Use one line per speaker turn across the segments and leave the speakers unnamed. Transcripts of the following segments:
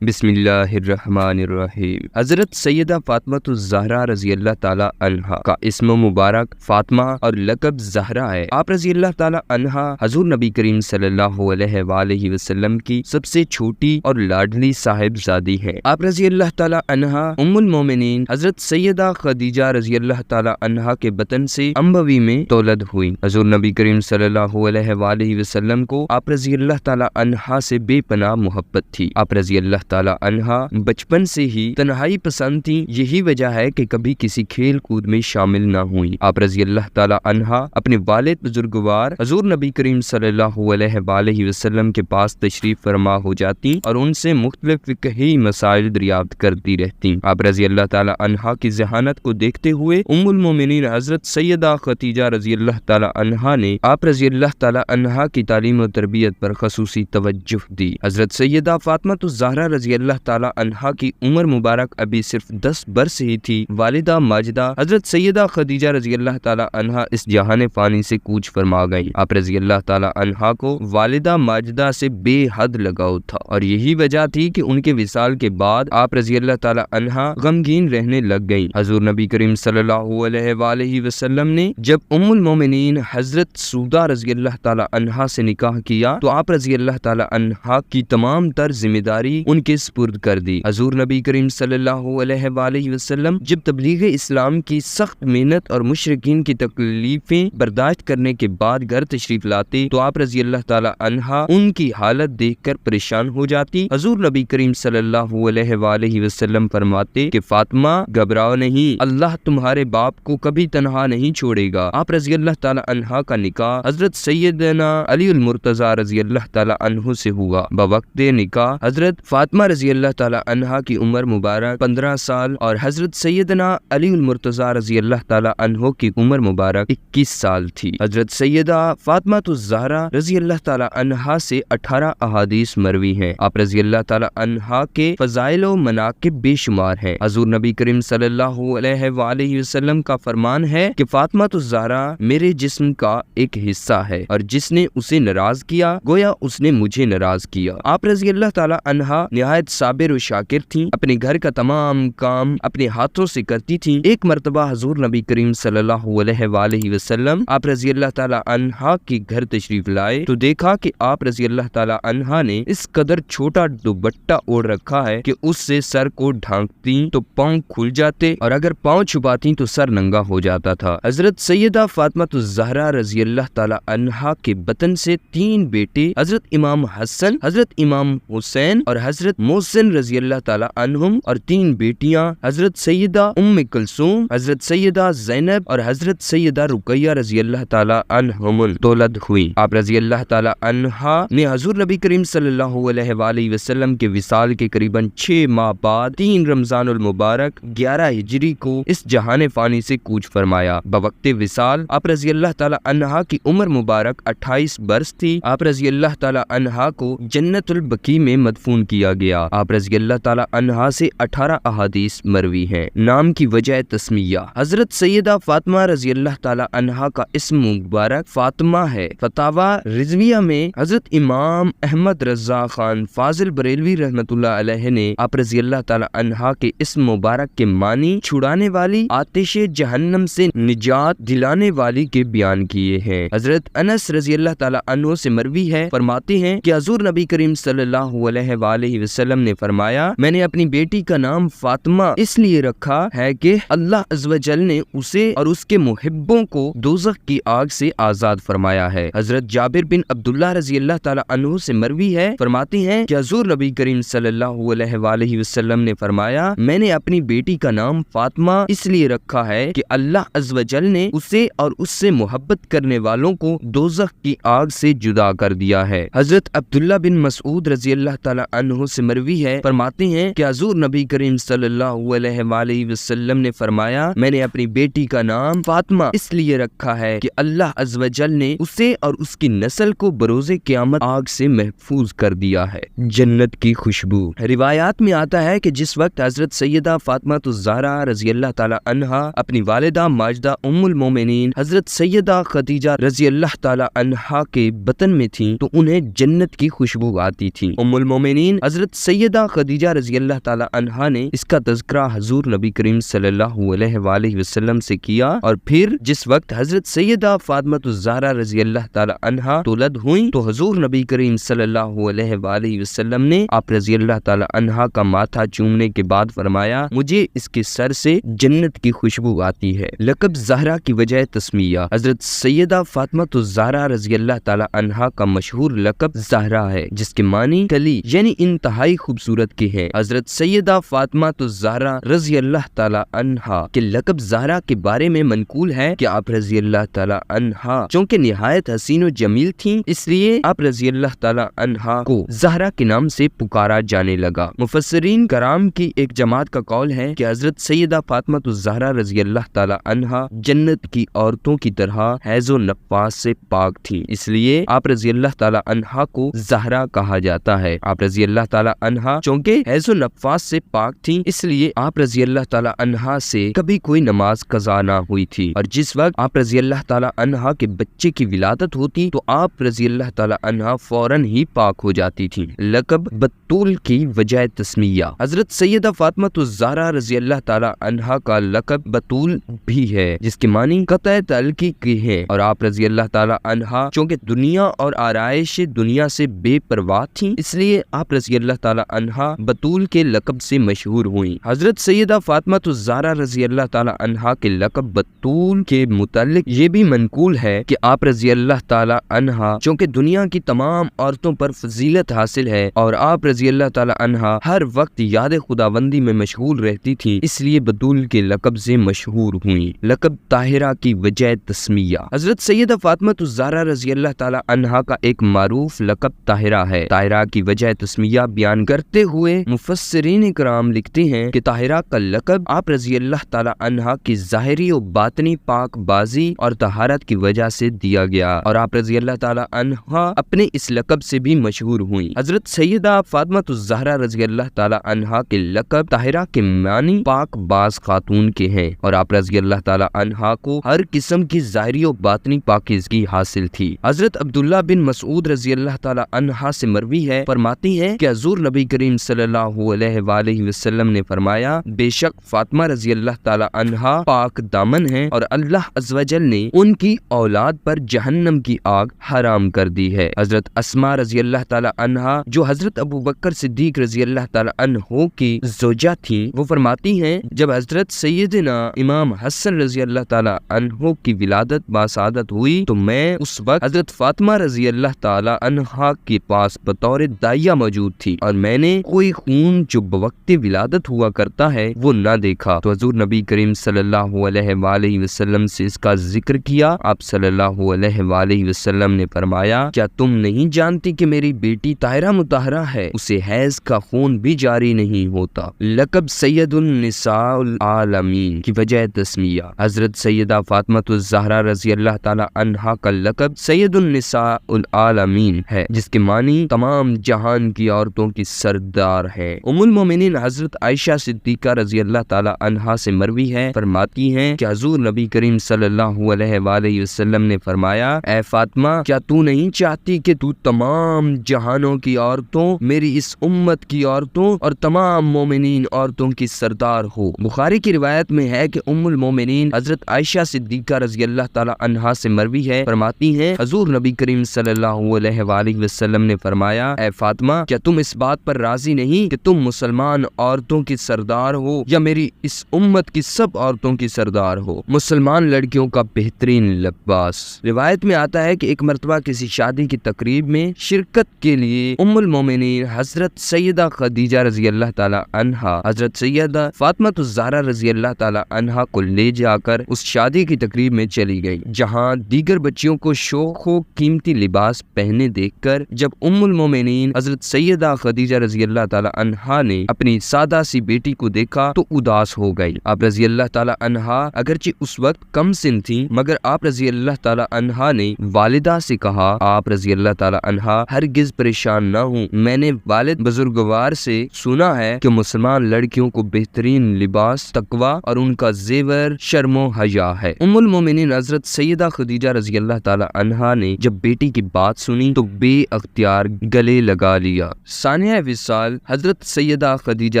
بسم اللہ الرحمن الرحیم۔ حضرت سیدہ فاطمہ الزہرا رضی اللہ تعالیٰ عنہا کا اسم مبارک فاطمہ اور لقب زہرا ہے۔ آپ رضی اللہ تعالیٰ عنہا حضور نبی کریم صلی اللہ علیہ وآلہ وسلم کی سب سے چھوٹی اور لاڈلی صاحبزادی ہیں۔ آپ رضی اللہ تعالیٰ عنہا ام المومنین حضرت سیدہ خدیجہ رضی اللہ تعالیٰ عنہا کے بطن سے انبوی میں تولد ہوئی۔ حضور نبی کریم صلی اللہ علیہ وآلہ وسلم کو آپ رضی اللہ تعالیٰ عنہا سے بے پناہ محبت تھی۔ آپ رضی اللہ تعالیٰ عنہا بچپن سے ہی تنہائی پسند تھی، یہی وجہ ہے کہ کبھی کسی کھیل کود میں شامل نہ ہوئی۔ آپ رضی اللہ تعالیٰ عنہا اپنے والد بزرگوار حضور نبی کریم صلی اللہ علیہ وآلہ وسلم کے پاس تشریف فرما ہو جاتی اور ان سے مختلف فقہی مسائل دریافت کرتی رہتی۔ آپ رضی اللہ تعالیٰ عنہا کی ذہانت کو دیکھتے ہوئے ام المومنین حضرت سیدہ خدیجہ رضی اللہ تعالیٰ عنہا نے آپ رضی اللہ تعالیٰ عنہا کی تعلیم و تربیت پر خصوصی توجہ دی۔ حضرت سیدہ فاطمہ الزہرا رضی اللہ تعالیٰ عنہا کی عمر مبارک ابھی صرف 10 برس ہی تھی۔ والدہ ماجدہ حضرت سیدہ خدیجہ رضی اللہ تعالیٰ عنہا اس جہان فانی سے کوچ فرما گئی۔ آپ رضی اللہ تعالیٰ عنہا کو والدہ ماجدہ سے بے حد لگاؤ تھا اور یہی وجہ تھی کہ ان کے وصال کے بعد آپ رضی اللہ تعالیٰ عنہا غمگین رہنے لگ گئیں۔ حضور نبی کریم صلی اللہ علیہ وآلہ وسلم نے جب ام المومنین حضرت سودہ رضی اللہ تعالیٰ عنہا سے نکاح کیا تو آپ رضی اللہ تعالیٰ عنہا کی تمام تر ذمہ داری ان کے سپرد کر دی۔ حضور نبی کریم صلی اللہ علیہ وآلہ وسلم جب تبلیغ اسلام کی سخت محنت اور مشرکین کی تکلیفیں برداشت کرنے کے بعد گھر تشریف لاتے تو آپ رضی اللہ تعالیٰ عنہا ان کی حالت دیکھ کر پریشان ہو جاتی۔ حضور نبی کریم صلی اللہ علیہ وآلہ وسلم فرماتے کہ فاطمہ گھبراؤ نہیں، اللہ تمہارے باپ کو کبھی تنہا نہیں چھوڑے گا۔ آپ رضی اللہ تعالیٰ عنہا کا نکاح حضرت سیدنا علی المرتضیٰ رضی اللہ تعالیٰ عنہ سے ہوا۔ بوقت نکاح حضرت فاطمہ رضی اللہ تعالیٰ عنہا کی عمر مبارک 15 سال اور حضرت سیدنا علی المرتضیٰ رضی اللہ تعالیٰ عنہ کی عمر مبارک 21 سال تھی۔ حضرت سیدہ فاطمہ الزہرا رضی اللہ تعالیٰ عنہا سے 18 احادیث مروی ہیں۔ آپ رضی اللہ تعالیٰ عنہا کے فضائل و مناقب بے شمار ہیں۔ حضور نبی کریم صلی اللہ علیہ وآلہ وسلم کا فرمان ہے کہ فاطمہ الزہرا میرے جسم کا ایک حصہ ہے اور جس نے اسے ناراض کیا گویا اس نے مجھے ناراض کیا۔ آپ رضی اللہ تعالیٰ عنہا نہایت صابر و شاکر تھیں، اپنے گھر کا تمام کام اپنے ہاتھوں سے کرتی تھیں۔ ایک مرتبہ حضور نبی کریم صلی اللہ علیہ وآلہ وسلم آپ رضی اللہ تعالیٰ عنہا کی گھر تشریف لائے تو دیکھا کہ آپ رضی اللہ تعالیٰ عنہا نے اس قدر چھوٹا دوپٹہ اوڑھ رکھا ہے کہ اس سے سر کو ڈھانکتی تو پاؤں کھل جاتے اور اگر پاؤں چھپاتی تو سر ننگا ہو جاتا تھا۔ حضرت سیدہ فاطمہ الزہرا رضی اللہ تعالیٰ عنہا کے بطن سے 3 بیٹے حضرت امام حسن، حضرت امام حسین اور حضرت محسن رضی اللہ تعالیٰ عنہم اور 3 بیٹیاں حضرت سیدہ ام کلثوم، حضرت سیدہ زینب اور حضرت سیدہ رقیہ رضی اللہ تعالیٰ عنہم تولد ہوئی۔ آپ رضی اللہ تعالیٰ عنہا نے حضور نبی کریم صلی اللہ علیہ وآلہ وسلم کے وصال کے قریباً 6 ماہ بعد 3 رمضان المبارک 11 ہجری کو اس جہان فانی سے کوچ فرمایا۔ بوقت وصال آپ رضی اللہ تعالیٰ عنہا کی عمر مبارک 28 برس تھی۔ آپ رضی اللہ تعالیٰ عنہا کو جنت البقیع میں مدفون کیا گیا۔ آپ رضی اللہ تعالیٰ عنہا سے 18 احادیث مروی ہیں۔ نام کی وجہ تسمیہ حضرت سیدہ فاطمہ رضی اللہ تعالیٰ عنہا کا اسم مبارک فاطمہ ہے۔ فتاوی رضویہ میں حضرت امام احمد رضا خان فاضل بریلوی رحمۃ اللہ علیہ نے آپ رضی اللہ تعالیٰ عنہا کے اسم مبارک کے معنی چھڑانے والی، آتش جہنم سے نجات دلانے والی کے بیان کیے ہیں۔ حضرت انس رضی اللہ تعالیٰ عنہ سے مروی ہے، فرماتے ہیں کہ حضور نبی کریم صلی اللہ علیہ وآلہ وسلم نے فرمایا میں نے اپنی بیٹی کا نام فاطمہ اس لیے رکھا ہے کہ اللہ عز و جل نے اسے اور اس کے محبوں کو دوزخ کی آگ سے آزاد فرمایا ہے۔ حضرت جابر بن عبداللہ رضی اللہ تعالیٰ عنہ سے مروی ہے، فرماتے ہیں کہ حضور نبی کریم صلی اللہ علیہ وآلہ وسلم نے فرمایا میں نے اپنی بیٹی کا نام فاطمہ اس لیے رکھا ہے کہ اللہ عز و جل نے اسے اور اس سے محبت کرنے والوں کو دوزخ کی آگ سے جدا کر دیا ہے۔ حضرت عبداللہ بن مسعود رضی اللہ تعالیٰ عنہ سے مروی ہے، فرماتے ہیں کہ حضور نبی کریم صلی اللہ علیہ وآلہ وسلم نے فرمایا میں نے اپنی بیٹی کا نام فاطمہ اس لیے رکھا ہے کہ اللہ عز و جل نے اسے اور اس کی نسل کو بروز قیامت آگ سے محفوظ کر دیا ہے۔ جنت کی خوشبو روایات میں آتا ہے کہ جس وقت حضرت سیدہ فاطمہ الزہرا رضی اللہ تعالیٰ عنہا اپنی والدہ ماجدہ ام المومنین حضرت سیدہ خدیجہ رضی اللہ تعالیٰ عنہا کے بطن میں تھیں تو انہیں جنت کی خوشبو آتی تھی۔ ام المومنین حضرت حضرت سیدہ خدیجہ رضی اللہ تعالی عنہا نے اس کا تذکرہ حضور نبی کریم صلی اللہ علیہ وآلہ وسلم سے کیا، اور پھر جس وقت حضرت سیدہ فاطمہ الزہرا رضی اللہ تعالی عنہا تولد ہوئیں تو حضور نبی کریم صلی اللہ علیہ وآلہ وسلم نے آپ رضی اللہ تعالی عنہا کا ماتھا چومنے کے بعد فرمایا، مجھے اس کے سر سے جنت کی خوشبو آتی ہے۔ لقب زہرا کی وجہ تسمیہ۔ حضرت سیدہ فاطمہ الزہرا رضی اللہ تعالی عنہا کا مشہور لقب زہرا ہے، جس کے معنی کلی یعنی انتہائی خوبصورت کے ہیں۔ حضرت سیدہ فاطمہ الزہرا رضی اللہ تعالی عنہا کے لقب زہرا کے بارے میں منقول ہے کہ آپ رضی اللہ تعالی عنہا چونکہ نہایت حسین و جمیل تھیں، اس لیے آپ رضی اللہ تعالی عنہا کو زہرا کے نام سے پکارا جانے لگا۔ مفسرین کرام کی ایک جماعت کا قول ہے کہ حضرت سیدہ فاطمہ الزہرا رضی اللہ تعالی عنہا جنت کی عورتوں کی طرح حیض و نفاس سے پاک تھیں، اس لیے آپ رضی اللہ تعالی عنہا کو زہرا کہا جاتا ہے۔ آپ رضی اللہ تعالی عنہا چونکہ حیض و نفاس سے پاک تھیں، اس لیے آپ رضی اللہ تعالی عنہا سے کبھی کوئی نماز قضا نہ ہوئی تھی، اور جس وقت آپ رضی اللہ تعالی عنہا کے بچے کی ولادت ہوتی تو آپ رضی اللہ تعالی عنہا فوراً ہی پاک ہو جاتی تھی۔ لقب بطول کی وجہ تسمیہ۔ حضرت سیدہ فاطمہ الزہرا رضی اللہ تعالی عنہا کا لقب بطول بھی ہے، جس کے معنی قطع تعلقی کے ہیں، اور آپ رضی اللہ تعالی عنہا چونکہ دنیا اور آرائش دنیا سے بے پرواہ تھیں، اس لیے آپ رضی اللہ تعالی عنہا بطول کے لقب سے مشہور ہوئیں۔ حضرت سیدہ فاطمہ الزہرا رضی اللہ تعالی عنہا کے لقب بطول کے متعلق یہ بھی منقول ہے کہ آپ رضی اللہ تعالی عنہا چونکہ دنیا کی تمام عورتوں پر فضیلت حاصل ہے اور آپ رضی اللہ تعالی عنہا ہر وقت یاد خداوندی میں مشغول رہتی تھی، اس لیے بطول کے لقب سے مشہور ہوئیں۔ لقب طاہرہ کی وجہ تسمیہ۔ حضرت سیدہ فاطمہ الزہرا رضی اللہ تعالی عنہا کا ایک معروف لقب طاہرہ ہے۔ طاہرہ کی وجہ تسمیہ بیان کرتے ہوئے مفسرین کرام لکھتے ہیں کہ طاہرہ کا لقب آپ رضی اللہ تعالی عنہا کی ظاہری و باطنی پاک بازی اور طہارت کی وجہ سے دیا گیا، اور آپ رضی اللہ تعالی عنہا اپنے اس لقب سے بھی مشہور ہوئیں۔ حضرت سیدہ فاطمہ الزہرا رضی اللہ تعالی عنہا کے لقب طاہرہ کے معنی پاک باز خاتون کے ہیں، اور آپ رضی اللہ تعالی عنہا کو ہر قسم کی ظاہری و باطنی پاکیزگی حاصل تھی۔ حضرت عبداللہ بن مسعود رضی اللہ تعالی عنہا سے مروی ہے، فرماتی ہیں کہ حضور نبی کریم صلی اللہ علیہ وآلہ وسلم نے فرمایا، بے شک فاطمہ رضی اللہ تعالی عنہا پاک دامن ہیں، اور اللہ عز و جل نے ان کی اولاد پر جہنم کی آگ حرام کر دی ہے۔ حضرت اسماء رضی اللہ تعالی عنہا جو حضرت ابو بکر صدیق رضی اللہ تعالی عنہ کی زوجہ تھی، وہ فرماتی ہیں، جب حضرت سیدنا امام حسن رضی اللہ تعالی عنہ کی ولادت باسعادت ہوئی تو میں اس وقت حضرت فاطمہ رضی اللہ تعالی عنہا کے پاس بطور داعیہ موجود تھی، اور میں نے کوئی خون جو بوقت ولادت ہوا کرتا ہے وہ نہ دیکھا، تو حضور نبی کریم صلی اللہ علیہ وآلہ وسلم سے اس کا ذکر کیا۔ آپ صلی اللہ علیہ وآلہ وسلم نے فرمایا، کیا تم نہیں جانتی کہ میری بیٹی طاہرہ مطہرہ ہے، اسے حیض کا خون بھی جاری نہیں ہوتا۔ لقب سید النساء العالمین کی وجہ تسمیہ۔ حضرت سیدہ فاطمہ الزہرا رضی اللہ تعالی عنہا کا لقب سید النساء العالمین ہے، جس کے معنی تمام جہان کی عورتوں کی سردار ہے۔ ام المومنین حضرت عائشہ صدیقہ رضی اللہ تعالی عنہا سے مروی ہے، فرماتی ہیں کہ حضور نبی کریم صلی اللہ علیہ وآلہ وسلم نے فرمایا، اے فاطمہ، کیا تو نہیں چاہتی کہ تو تمام جہانوں کی عورتوں، میری اس امت کی عورتوں اور تمام مومنین عورتوں کی سردار ہو؟ بخاری کی روایت میں ہے کہ ام المومنین حضرت عائشہ صدیقہ رضی اللہ تعالی عنہا سے مروی ہے، فرماتی ہیں، حضور نبی کریم صلی اللہ علیہ وآلہ وسلم نے فرمایا، اے فاطمہ، کیا تم اس بات پر راضی نہیں کہ تم مسلمان عورتوں کی سردار ہو یا میری اس امت کی سب عورتوں کی سردار ہو؟ مسلمان لڑکیوں کا بہترین لباس۔ روایت میں آتا ہے کہ ایک مرتبہ کسی شادی کی تقریب میں شرکت کے لیے ام المومنین حضرت سیدہ خدیجہ رضی اللہ تعالی عنہا حضرت سیدہ فاطمہ الزہرا رضی اللہ تعالی عنہا کو لے جا کر اس شادی کی تقریب میں چلی گئی، جہاں دیگر بچیوں کو شوق و قیمتی لباس پہنے دیکھ کر جب ام المومنین حضرت سیدہ خدیجہ رضی اللہ تعالی عنہا نے اپنی سادہ سی بیٹی کو دیکھا تو اداس ہو گئی۔ آپ رضی اللہ تعالی عنہا اگرچہ اس وقت کم سن تھی، مگر آپ رضی اللہ تعالی عنہا نے والدہ سے کہا، آپ رضی اللہ تعالی عنہا ہرگز پریشان نہ ہوں، میں نے والد بزرگوار سے سنا ہے کہ مسلمان لڑکیوں کو بہترین لباس تقوی اور ان کا زیور شرم و حیا ہے۔ ام المومنین حضرت سیدہ خدیجہ رضی اللہ تعالی عنہا نے جب بیٹی کی بات سنی تو بے اختیار گلے لگا لیا۔ ثانیہ وصال حضرت سیدہ خدیجہ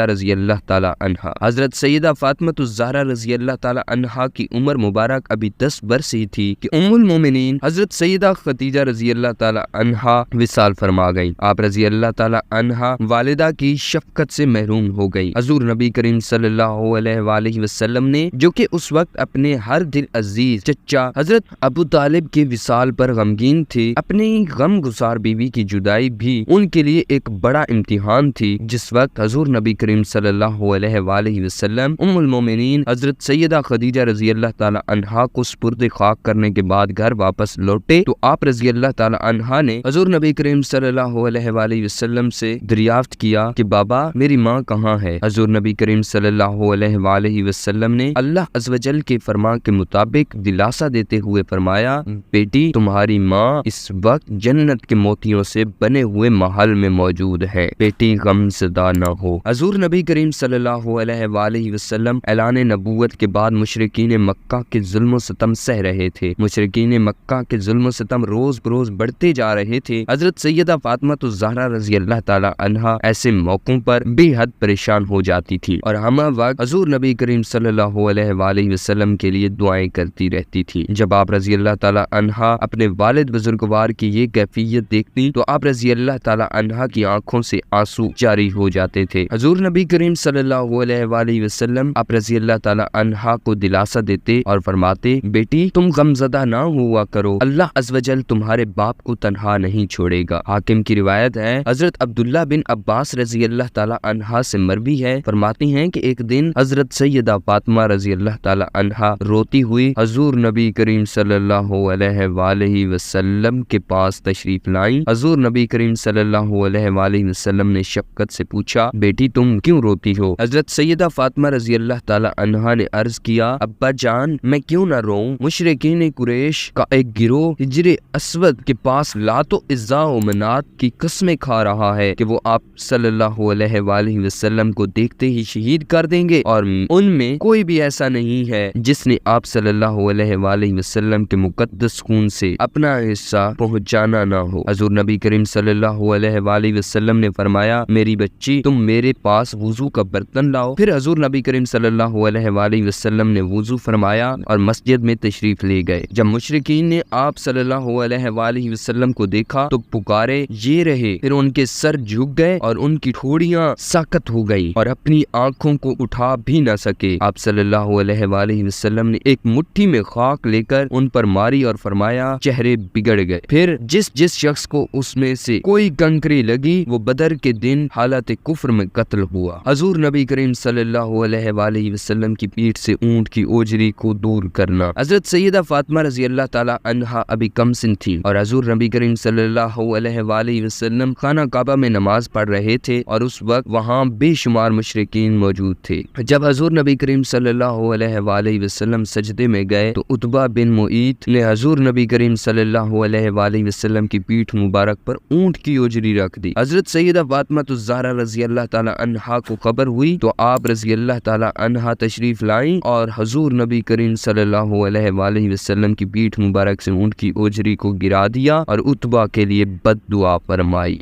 رضی اللہ تعالی عنہا۔ حضرت سیدہ فاطمۃ الزہرا رضی اللہ تعالی عنہا کی عمر مبارک ابھی 10 برس ہی تھی کہ ام المومنین حضرت سیدہ خدیجہ رضی اللہ تعالی عنہا وصال فرما گئی۔ آپ رضی اللہ تعالی عنہا والدہ کی شفقت سے محروم ہو گئی۔ حضور نبی کریم صلی اللہ علیہ وآلہ وسلم نے جو کہ اس وقت اپنے ہر دل عزیز چچا حضرت ابو طالب کے وصال پر غمگین تھے، اپنی غم گسار بیوی کی جدائی بھی ان کے لیے ایک بڑا امتحان تھی۔ جس وقت حضور نبی کریم صلی اللہ علیہ وآلہ وسلم ام المومنین حضرت سیدہ خدیجہ رضی اللہ تعالی عنہا کو سپرد خاک کرنے کے بعد گھر واپس لوٹے تو آپ رضی اللہ تعالی عنہا نے حضور نبی کریم صلی اللہ علیہ وآلہ وسلم سے دریافت کیا کہ بابا میری ماں کہاں ہے؟ حضور نبی کریم صلی اللہ علیہ وآلہ وسلم نے اللہ عز و جل کے فرمان کے مطابق دلاسا دیتے ہوئے فرمایا، بیٹی تمہاری ماں اس وقت جنت کے موتیوں سے بنے ہوئے محل میں موجود ہے، بیٹی غم زدہ نہ ہو۔ حضور نبی کریم صلی اللہ علیہ وآلہ وسلم اعلان نبوت کے بعد مشرکین مکہ کے ظلم و ستم سہ رہے تھے۔ مشرکین مکہ کے ظلم و ستم روز بروز بڑھتے جا رہے تھے۔ حضرت سیدہ فاطمۃ الزہرا رضی اللہ تعالی عنہا ایسے موقعوں پر بے حد پریشان ہو جاتی تھی اور ہمہ وقت حضور نبی کریم صلی اللہ علیہ وآلہ وسلم کے لیے دعائیں کرتی رہتی تھی۔ جب آپ رضی اللہ تعالی عنہا اپنے والد بزرگوار کی یہ کیفیت دیکھتی تو آپ رضی اللہ تعالی عنہا کی آنکھوں سے آنسو جاری ہو جاتے تھے۔ حضور نبی کریم صلی اللہ علیہ وآلہ وسلم آپ رضی اللہ تعالی عنہا کو دلاسا دیتے اور فرماتے، بیٹی تم غمزدہ نہ ہوا کرو، اللہ عز و جل تمہارے باپ کو تنہا نہیں چھوڑے گا۔ حاکم کی روایت ہے، حضرت عبداللہ بن عباس رضی اللہ تعالی عنہا سے مروی ہے، فرماتی ہیں کہ ایک دن حضرت سیدہ فاطمہ رضی اللہ تعالی عنہا روتی ہوئی حضور نبی کریم صلی اللہ علیہ وآلہ وسلم کے پاس تشریف لائیں۔ حضور نبی کریم صلی اللہ علیہ وآلہ وسلم نے شفقت سے پوچھا، بیٹی تم کیوں روتی ہو؟ حضرت سیدہ فاطمہ رضی اللہ تعالی عنہا نے عرض کیا، ابا جان میں کیوں نہ روؤں؟ مشرکین قریش کا ایک گروہ حجر اسود کے پاس لات و عزا و منات کی قسمیں کھا رہا ہے کہ وہ آپ صلی اللہ علیہ وآلہ وسلم کو دیکھتے ہی شہید کر دیں گے، اور ان میں کوئی بھی ایسا نہیں ہے جس نے آپ صلی اللہ علیہ وآلہ وسلم کے مقدس خون سے اپنا حصہ پہنچانا نہ ہو۔ حضور نبی کریم صلی اللہ علیہ وآلہ وسلم نے فرمایا، میری بچی تم میرے پاس وضو کا برتن لاؤ۔ پھر حضور نبی کریم صلی اللہ علیہ وآلہ وسلم نے وضو فرمایا اور مسجد میں تشریف لے گئے۔ جب مشرکین نے آپ صلی اللہ علیہ وآلہ وسلم کو دیکھا تو پکارے یہ رہے، پھر ان کے سر جھک گئے اور ان کی ٹھوڑیاں ساکت ہو گئی اور اپنی آنکھوں کو اٹھا بھی نہ سکے۔ آپ صلی اللہ علیہ وآلہ وسلم نے ایک مٹھی میں خاک لے کر ان پر ماری اور فرمایا چہرے بگڑ گئے۔ پھر جس شخص کو اس میں سے کوئی کنکری لگی وہ بدر کے دن حالت کفر میں قتل ہوا۔ حضور نبی کریم صلی اللہ علیہ وآلہ وسلم کی پیٹھ سے اونٹ کی اوجری کو دور کرنا۔ حضرت سیدہ فاطمہ رضی اللہ تعالی عنہا ابھی کم سن تھی اور حضور نبی کریم صلی اللہ علیہ وآلہ وسلم خانہ کعبہ میں نماز پڑھ رہے تھے اور اس وقت وہاں بے شمار مشرکین موجود تھے۔ جب حضور نبی کریم صلی اللہ علیہ وآلہ وسلم سجدے میں گئے تو عتبہ بن معیط نے حضور نبی کریم صلی اللہ علیہ وآلہ وسلم کی پیٹھ مبارک پر اونٹ کی اوجری رکھ دی۔ حضرت سیدہ فاطمہ الزہرا رضی اللہ تعالی عنہا کو خبر ہوئی تو آپ رضی اللہ تعالی عنہا تشریف لائیں اور حضور نبی کریم صلی اللہ علیہ وآلہ وسلم کی پیٹھ مبارک سے اونٹ کی اوجری کو گرا دیا اور عتبہ کے لیے بد دعا فرمائی۔